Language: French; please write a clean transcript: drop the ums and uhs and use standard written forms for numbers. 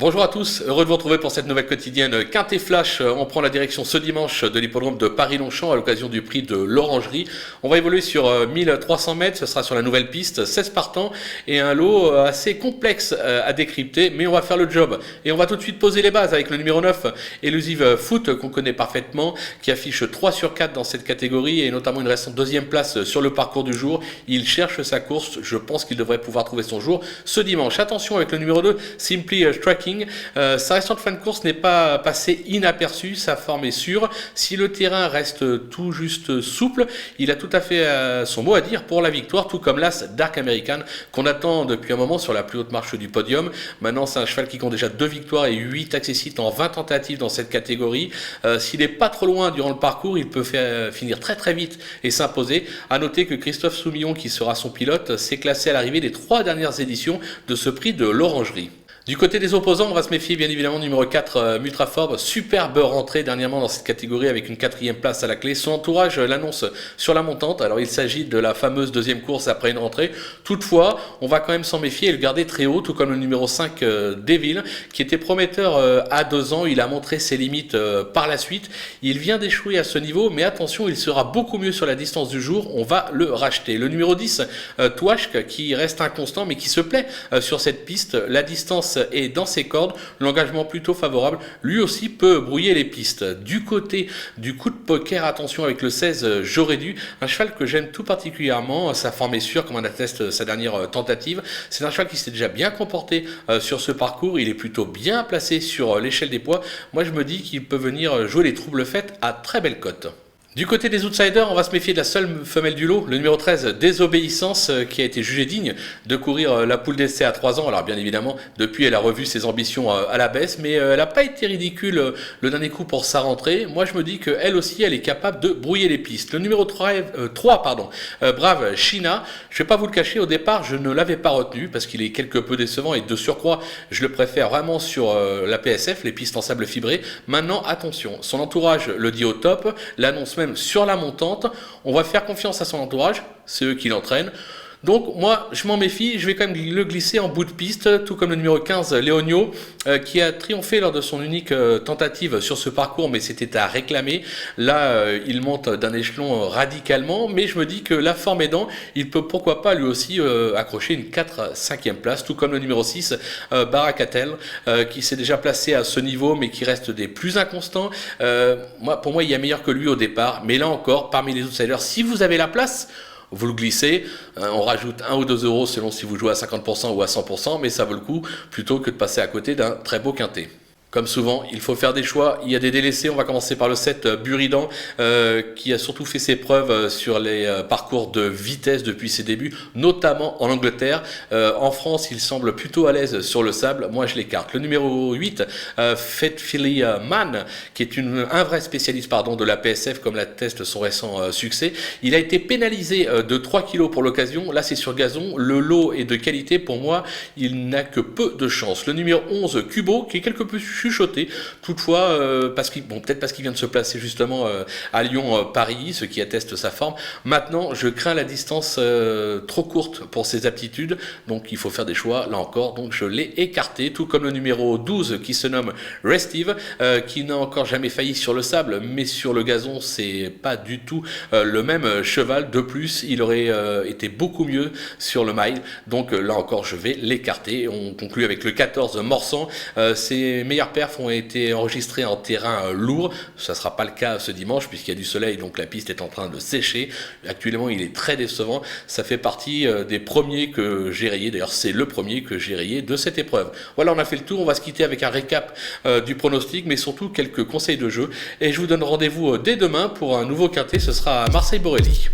Bonjour à tous, heureux de vous retrouver pour cette nouvelle quotidienne Quintet Flash. On prend la direction ce dimanche de l'hippodrome de Paris-Longchamp à l'occasion du prix de l'Orangerie. On va évoluer sur 1300 mètres, ce sera sur la nouvelle piste, 16 partants et un lot assez complexe à décrypter, mais on va faire le job. Et on va tout de suite poser les bases avec le numéro 9, Elusive Foot, qu'on connaît parfaitement, qui affiche 3 sur 4 dans cette catégorie et notamment une récente deuxième place sur le parcours du jour. Il cherche sa course, je pense qu'il devrait pouvoir trouver son jour ce dimanche. Attention avec le numéro 2, Simply Striking. Sa récente fin de course n'est pas passée inaperçue, sa forme est sûre. Si le terrain reste tout juste souple, il a tout à fait son mot à dire pour la victoire, tout comme l'As Dark American qu'on attend depuis un moment sur la plus haute marche du podium. Maintenant, c'est un cheval qui compte déjà 2 victoires et 8 accessites en 20 tentatives dans cette catégorie. S'il n'est pas trop loin durant le parcours, il peut finir très vite et s'imposer. A noter que Christophe Soumillon, qui sera son pilote, s'est classé à l'arrivée des 3 dernières éditions de ce prix de l'Orangerie. Du côté des opposants, on va se méfier bien évidemment numéro 4, Multraforb, superbe rentrée dernièrement dans cette catégorie avec une 4e place à la clé. Son entourage l'annonce sur la montante, alors il s'agit de la fameuse deuxième course après une rentrée. Toutefois, on va quand même s'en méfier et le garder très haut, tout comme le numéro 5, Deville, qui était prometteur à 2 ans. Il a montré ses limites par la suite. Il vient d'échouer à ce niveau, mais attention, il sera beaucoup mieux sur la distance du jour. On va le racheter. Le numéro 10, Touashk, qui reste inconstant, mais qui se plaît sur cette piste. La distance et dans ses cordes, l'engagement plutôt favorable, lui aussi peut brouiller les pistes. Du côté du coup de poker, attention avec le 16, J'aurais dû, un cheval que j'aime tout particulièrement, sa forme est sûre comme en atteste sa dernière tentative. C'est un cheval qui s'est déjà bien comporté sur ce parcours, il est plutôt bien placé sur l'échelle des poids. Moi je me dis qu'il peut venir jouer les troubles faites à très belle cote. Du côté des outsiders, on va se méfier de la seule femelle du lot, le numéro 13, Désobéissance, qui a été jugée digne de courir la poule d'essai à 3 ans. Alors bien évidemment, depuis elle a revu ses ambitions à la baisse, mais elle n'a pas été ridicule le dernier coup pour sa rentrée. Moi je me dis qu'elle aussi, elle est capable de brouiller les pistes. Le numéro 3, Brave China, je ne vais pas vous le cacher, au départ je ne l'avais pas retenu parce qu'il est quelque peu décevant et de surcroît, je le préfère vraiment sur la PSF, les pistes en sable fibré. Maintenant, attention, son entourage le dit au top, l'annonce même sur la montante, on va faire confiance à son entourage, c'est eux qui l'entraînent. Donc moi je m'en méfie, je vais quand même le glisser en bout de piste, tout comme le numéro 15, Léonio, qui a triomphé lors de son unique tentative sur ce parcours, mais c'était à réclamer. Là il monte d'un échelon radicalement, mais je me dis que la forme aidant, il peut pourquoi pas lui aussi accrocher une 4-5e place, tout comme le numéro 6, Barakatel, qui s'est déjà placé à ce niveau, mais qui reste des plus inconstants. Pour moi il y a meilleur que lui au départ, mais là encore, parmi les outsiders, si vous avez la place, vous le glissez, on rajoute 1 ou 2 euros selon si vous jouez à 50% ou à 100%, mais ça vaut le coup plutôt que de passer à côté d'un très beau quintet. Comme souvent, il faut faire des choix, il y a des délaissés, on va commencer par le 7, Buridan, qui a surtout fait ses preuves sur les parcours de vitesse depuis ses débuts, notamment en Angleterre. En France, il semble plutôt à l'aise sur le sable, moi je l'écarte. Le numéro 8, Faithfully Man, qui est un vrai spécialiste de la PSF, comme l'atteste son récent succès. Il a été pénalisé de 3 kg pour l'occasion, là c'est sur gazon, le lot est de qualité, pour moi, il n'a que peu de chance. Le numéro 11, Kubo, qui est quelque peu chuchoté, toutefois, peut-être parce qu'il vient de se placer justement à Lyon-Paris, ce qui atteste sa forme. Maintenant, je crains la distance trop courte pour ses aptitudes, donc il faut faire des choix, là encore, donc je l'ai écarté, tout comme le numéro 12 qui se nomme Restive, qui n'a encore jamais failli sur le sable, mais sur le gazon, c'est pas du tout le même cheval. De plus, il aurait été beaucoup mieux sur le mile, donc là encore, je vais l'écarter. On conclut avec le 14 Morsan, ses meilleurs perfs ont été enregistrés en terrain lourd, ça ne sera pas le cas ce dimanche puisqu'il y a du soleil, donc la piste est en train de sécher. Actuellement il est très décevant, ça fait partie des premiers que j'ai rayés, d'ailleurs c'est le premier que j'ai rayé de cette épreuve. Voilà, on a fait le tour, on va se quitter avec un récap du pronostic, mais surtout quelques conseils de jeu, et je vous donne rendez-vous dès demain pour un nouveau quintet, ce sera à Marseille-Borelli.